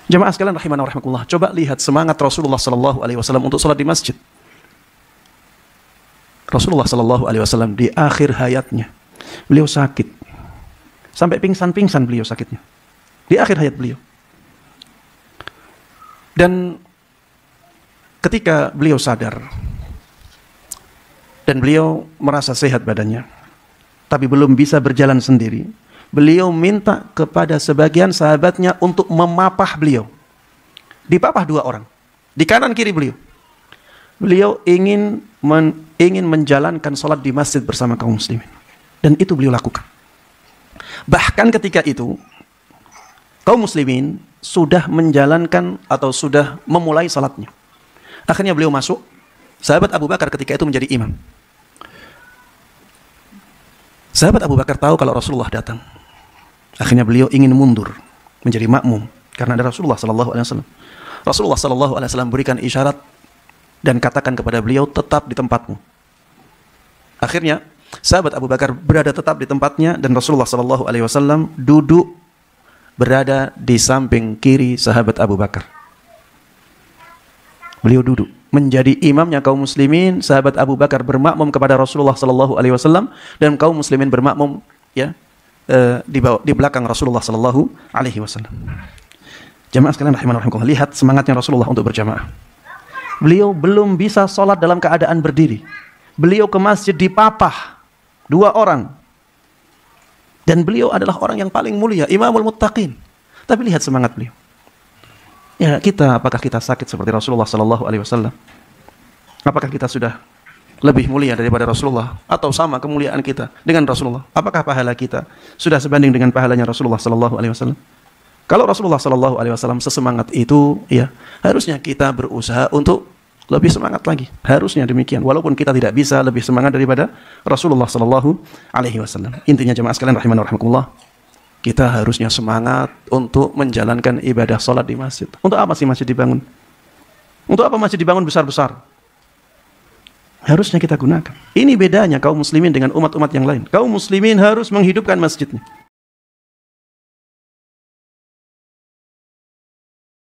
Jamaah sekalian rahimana wa rahimakumullah, coba lihat semangat Rasulullah sallallahu alaihi wasallam untuk salat di masjid. Rasulullah sallallahu alaihi wasallam di akhir hayatnya, beliau sakit. Sampai pingsan-pingsan beliau sakitnya. Di akhir hayat beliau. Dan ketika beliau sadar dan beliau merasa sehat badannya, tapi belum bisa berjalan sendiri, beliau minta kepada sebagian sahabatnya untuk memapah beliau. Dipapah 2 orang, di kanan kiri beliau. Beliau ingin menjalankan sholat di masjid bersama kaum muslimin. Dan itu beliau lakukan. Bahkan ketika itu, kaum muslimin sudah menjalankan atau sudah memulai salatnya. Akhirnya beliau masuk, sahabat Abu Bakar ketika itu menjadi imam. Sahabat Abu Bakar tahu kalau Rasulullah datang. Akhirnya beliau ingin mundur menjadi makmum karena ada Rasulullah sallallahu alaihi wasallam. Rasulullah sallallahu alaihi wasallam berikan isyarat dan katakan kepada beliau, tetap di tempatmu. Akhirnya sahabat Abu Bakar berada tetap di tempatnya dan Rasulullah sallallahu alaihi wasallam duduk berada di samping kiri sahabat Abu Bakar. Beliau duduk menjadi imamnya kaum muslimin, sahabat Abu Bakar bermakmum kepada Rasulullah sallallahu alaihi wasallam dan kaum muslimin bermakmum di belakang Rasulullah sallallahu alaihi wasallam. Jamaah sekalian rahimana wa rahimakumullah, lihat semangatnya Rasulullah untuk berjamaah. Beliau belum bisa sholat dalam keadaan berdiri. Beliau ke masjid dipapah 2 orang. Dan beliau adalah orang yang paling mulia, imamul muttaqin. Tapi lihat semangat beliau. Ya, apakah kita sakit seperti Rasulullah sallallahu alaihi wasallam? Apakah kita sudah lebih mulia daripada Rasulullah atau sama kemuliaan kita dengan Rasulullah? Apakah pahala kita sudah sebanding dengan pahalanya Rasulullah sallallahu alaihi wasallam? Kalau Rasulullah sallallahu alaihi wasallam sesemangat itu, ya, harusnya kita berusaha untuk lebih semangat lagi. Harusnya demikian. Walaupun kita tidak bisa lebih semangat daripada Rasulullah sallallahu alaihi wasallam. Intinya jemaah sekalian rahimana wa rahimakumullah, kita harusnya semangat untuk menjalankan ibadah salat di masjid. Untuk apa sih masjid dibangun? Untuk apa masjid dibangun besar-besar? Harusnya kita gunakan. Ini bedanya kaum muslimin dengan umat-umat yang lain. Kaum muslimin harus menghidupkan masjidnya.